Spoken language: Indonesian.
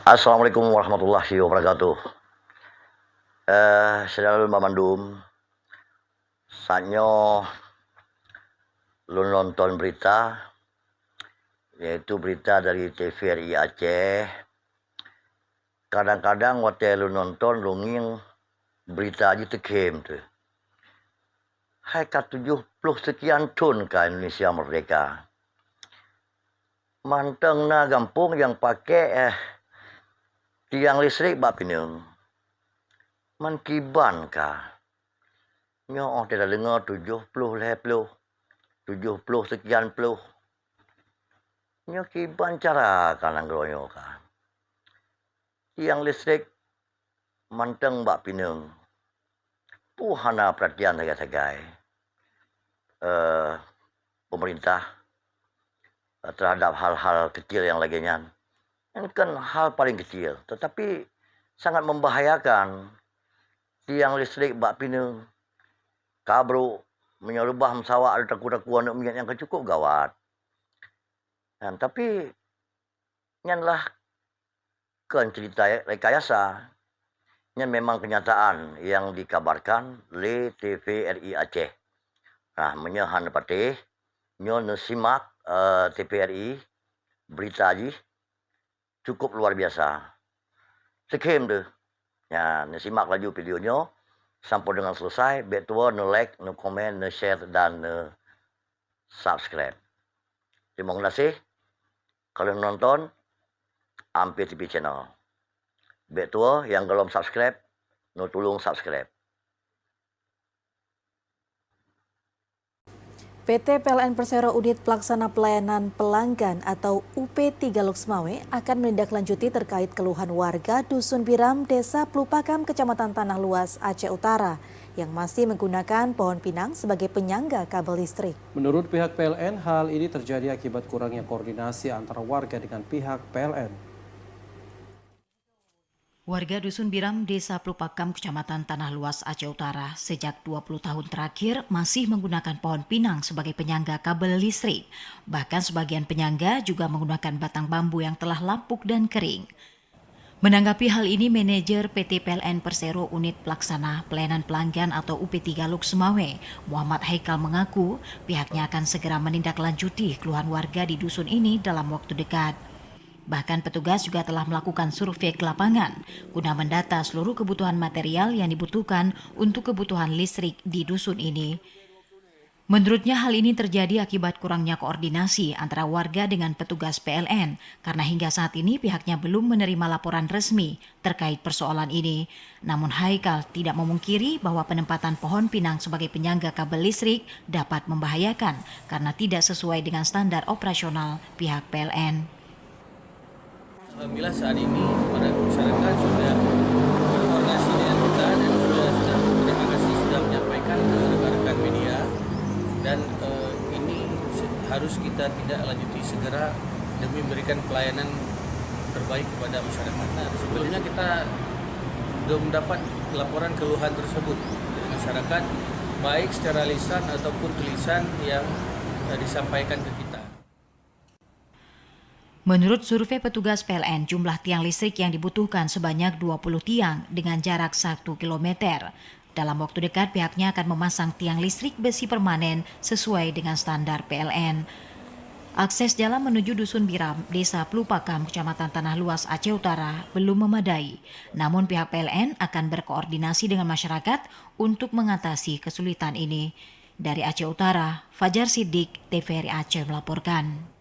Assalamualaikum warahmatullahi wabarakatuh. Saudara Mamandum, sanyo lu nonton berita, yaitu berita dari TVRI Aceh. Kadang-kadang waktu lu nonton lu nging berita aja tekem tuh. Hai ka 70 sekian tahun ka Indonesia merdeka. Manteng na gampung yang pakai tiang listrik bak pinung. Mankiban ka. Nyo tidak dengar 70 sekian puluh. Nyo kiban cara kanang nyo ka. Tiang listrik manteng bak pinung. Puhana perhatian sagai-sagai. Pemerintah terhadap hal-hal kecil yang lainnya. Ini kan hal paling kecil, tetapi sangat membahayakan. Tiang listrik bak pinung, kabro menyerubah mesawak ada taku-taku anak minyak yang cukup gawat. Dan tapi nyanlah kan cerita rekayasa. Nyan memang kenyataan yang dikabarkan oleh TVRI Aceh. Nah, menyahan patih, nyo nesimak TVRI berita aji cukup luar biasa. Sekem deh. Ya, nesimak laju videonya sampai dengan selesai. Betua, like, komen, share dan subscribe. Terima kasih. Kalau nonton, Ampir TV channel. Betua yang belum subscribe, tolong subscribe. PT PLN Persero Unit Pelaksana Pelayanan Pelanggan atau UP3 Luxmawe akan menindaklanjuti terkait keluhan warga Dusun Biram, Desa Plupakam, Kecamatan Tanah Luas, Aceh Utara yang masih menggunakan pohon pinang sebagai penyangga kabel listrik. Menurut pihak PLN, hal ini terjadi akibat kurangnya koordinasi antara warga dengan pihak PLN. Warga Dusun Biram, Desa Plupakam, Kecamatan Tanah Luas, Aceh Utara sejak 20 tahun terakhir masih menggunakan pohon pinang sebagai penyangga kabel listrik. Bahkan sebagian penyangga juga menggunakan batang bambu yang telah lapuk dan kering. Menanggapi hal ini, manajer PT PLN Persero Unit Pelaksana Pelayanan Pelanggan atau UP3 Luxmawe, Muhammad Haikal mengaku pihaknya akan segera menindaklanjuti keluhan warga di dusun ini dalam waktu dekat. Bahkan petugas juga telah melakukan survei ke lapangan guna mendata seluruh kebutuhan material yang dibutuhkan untuk kebutuhan listrik di dusun ini. Menurutnya hal ini terjadi akibat kurangnya koordinasi antara warga dengan petugas PLN karena hingga saat ini pihaknya belum menerima laporan resmi terkait persoalan ini. Namun Haikal tidak memungkiri bahwa penempatan pohon pinang sebagai penyangga kabel listrik dapat membahayakan karena tidak sesuai dengan standar operasional pihak PLN. Alhamdulillah saat ini para masyarakat sudah berkoordinasi dengan kita dan terima kasih sudah menyampaikan ke rekan-rekan media dan ini harus kita tidak lanjuti segera demi memberikan pelayanan terbaik kepada masyarakat. Nah, sebelumnya kita belum mendapat laporan keluhan tersebut dari masyarakat baik secara lisan ataupun tulisan yang disampaikan ke kita. Menurut survei petugas PLN, jumlah tiang listrik yang dibutuhkan sebanyak 20 tiang dengan jarak 1 km. Dalam waktu dekat, pihaknya akan memasang tiang listrik besi permanen sesuai dengan standar PLN. Akses jalan menuju Dusun Biram, Desa Plupakam, Kecamatan Tanah Luas, Aceh Utara belum memadai. Namun pihak PLN akan berkoordinasi dengan masyarakat untuk mengatasi kesulitan ini. Dari Aceh Utara, Fajar Siddiq, TVRI Aceh melaporkan.